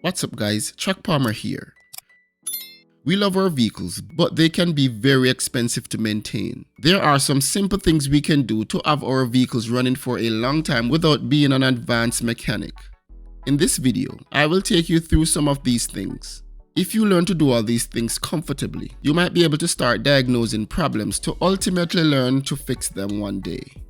What's up guys, Chuck Palmer here. We love our vehicles, but they can be very expensive to maintain. There are some simple things we can do to have our vehicles running for a long time without being an advanced mechanic. In this video, I will take you through some of these things. If you learn to do all these things comfortably, you might be able to start diagnosing problems to ultimately learn to fix them one day.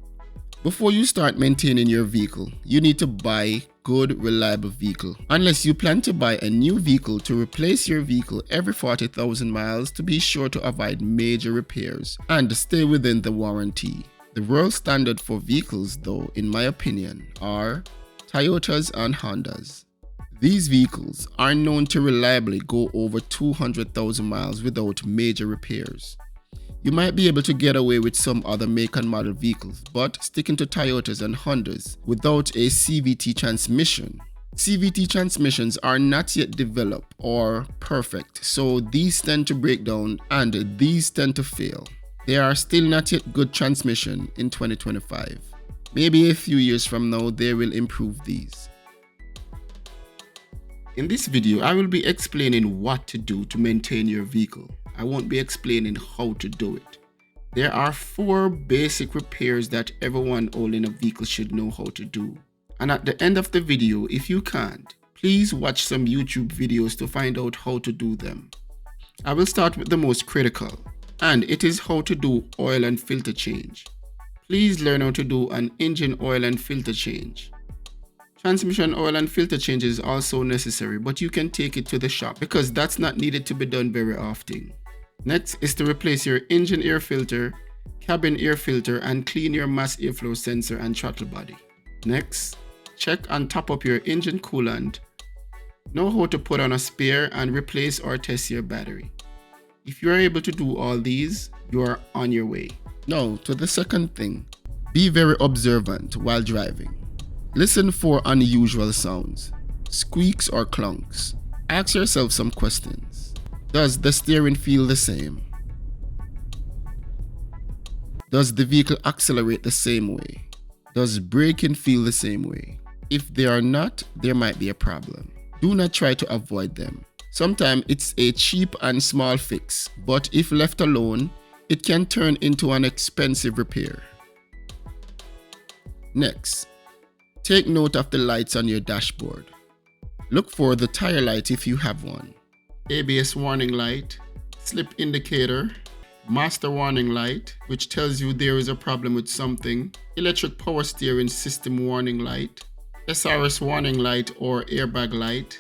Before you start maintaining your vehicle, you need to buy good, reliable vehicle. Unless you plan to buy a new vehicle to replace your vehicle every 40,000 miles to be sure to avoid major repairs and stay within the warranty. The world standard for vehicles though, in my opinion, are Toyotas and Hondas. These vehicles are known to reliably go over 200,000 miles without major repairs. You might be able to get away with some other make and model vehicles, but sticking to Toyotas and Hondas without a CVT transmission. CVT transmissions are not yet developed or perfect, so these tend to break down and these tend to fail. They are still not yet good transmission in 2025. Maybe a few years from now they will improve these. In this video, I will be explaining what to do to maintain your vehicle. I won't be explaining how to do it. There are 4 basic repairs that everyone owning a vehicle should know how to do. And at the end of the video, if you can't, please watch some YouTube videos to find out how to do them. I will start with the most critical, and it is how to do oil and filter change. Please learn how to do an engine oil and filter change. Transmission oil and filter change is also necessary, but you can take it to the shop because that's not needed to be done very often. Next is to replace your engine air filter, cabin air filter, and clean your mass airflow sensor and throttle body. Next, check and top up your engine coolant. Know how to put on a spare and replace or test your battery. If you are able to do all these, you are on your way. Now to the second thing, be very observant while driving. Listen for unusual sounds, squeaks or clunks. Ask yourself some questions. Does the steering feel the same? Does the vehicle accelerate the same way? Does braking feel the same way? If they are not, there might be a problem. Do not try to avoid them. Sometimes it's a cheap and small fix, but if left alone, it can turn into an expensive repair. Next, take note of the lights on your dashboard. Look for the tire light if you have one, ABS warning light, slip indicator, master warning light, which tells you there is a problem with something, electric power steering system warning light, SRS warning light or airbag light,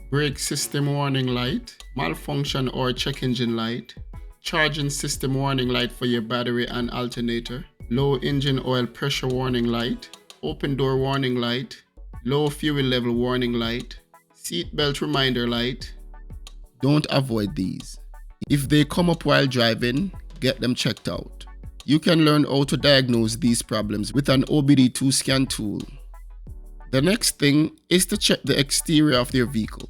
brake system warning light, malfunction or check engine light, charging system warning light for your battery and alternator, low engine oil pressure warning light, open door warning light, low fuel level warning light, seat belt reminder light. Don't avoid these. If they come up while driving, get them checked out. You can learn how to diagnose these problems with an OBD2 scan tool. The next thing is to check the exterior of your vehicle.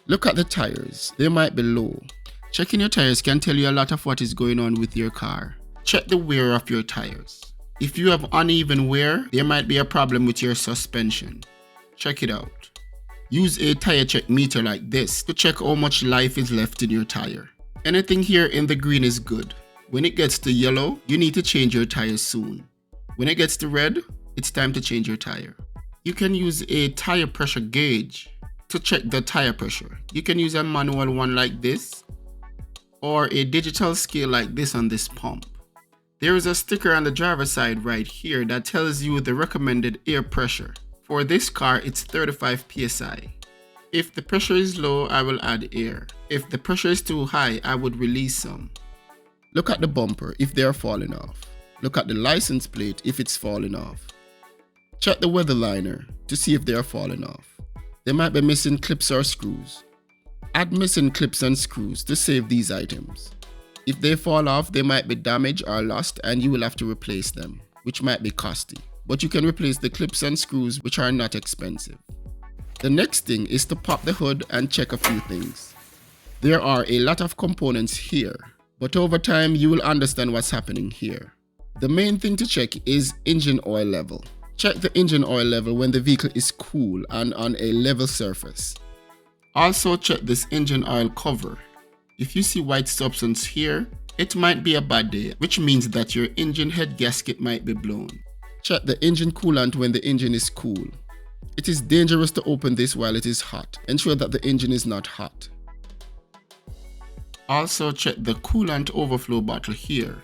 Look at the tires, they might be low. Checking your tires can tell you a lot of what is going on with your car. Check the wear of your tires. If you have uneven wear, there might be a problem with your suspension. Check it out. Use a tire check meter like this to check how much life is left in your tire. Anything here in the green is good. When it gets to yellow, you need to change your tires soon. When it gets to red, it's time to change your tire. You can use a tire pressure gauge to check the tire pressure. You can use a manual one like this or a digital scale like this on this pump. There is a sticker on the driver's side right here that tells you the recommended air pressure. For this car, it's 35 psi. If the pressure is low, I will add air. If the pressure is too high, I would release some. Look at the bumper if they are falling off. Look at the license plate if it's falling off. Check the weather liner to see if they are falling off. They might be missing clips or screws. Add missing clips and screws to save these items. If they fall off, they might be damaged or lost and you will have to replace them, which might be costly. But you can replace the clips and screws, which are not expensive. The next thing is to pop the hood and check a few things. There are a lot of components here, but over time you will understand what's happening here. The main thing to check is engine oil level. Check the engine oil level when the vehicle is cool and on a level surface. Also check this engine oil cover. If you see white substance here, it might be a bad day, which means that your engine head gasket might be blown. Check the engine coolant when the engine is cool. It is dangerous to open this while it is hot. Ensure that the engine is not hot. Also check the coolant overflow bottle here.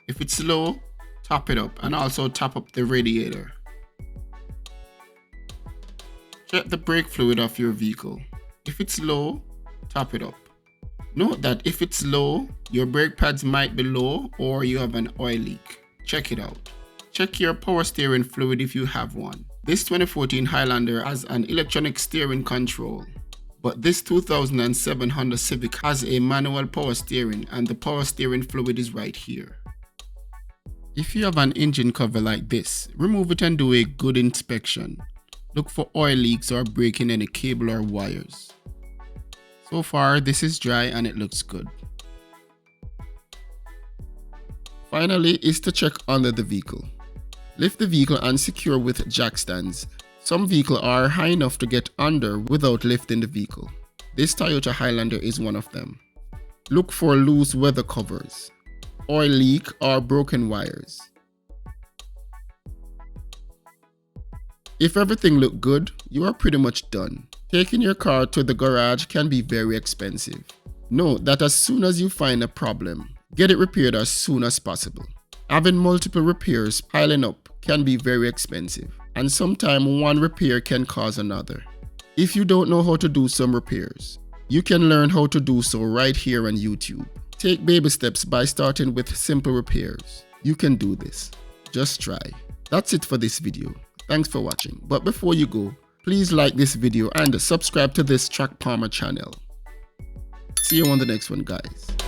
If it's low, top it up and also top up the radiator. Check the brake fluid of your vehicle. If it's low, top it up. Note that if it's low, your brake pads might be low or you have an oil leak. Check it out. Check your power steering fluid if you have one. This 2014 Highlander has an electronic steering control, but this 2007 Honda Civic has a manual power steering and the power steering fluid is right here. If you have an engine cover like this, remove it and do a good inspection. Look for oil leaks or breaking any cable or wires. So far, this is dry and it looks good. Finally is to check under the vehicle. Lift the vehicle and secure with jack stands. Some vehicles are high enough to get under without lifting the vehicle. This Toyota Highlander is one of them. Look for loose weather covers, oil leak or broken wires. If everything looks good, you are pretty much done. Taking your car to the garage can be very expensive. Note that as soon as you find a problem, get it repaired as soon as possible. Having multiple repairs piling up can be very expensive, and sometimes one repair can cause another. If you don't know how to do some repairs, you can learn how to do so right here on YouTube. Take baby steps by starting with simple repairs. You can do this. Just try. That's it for this video. Thanks for watching. But before you go, please like this video and subscribe to this Track Palmer channel. See you on the next one, guys.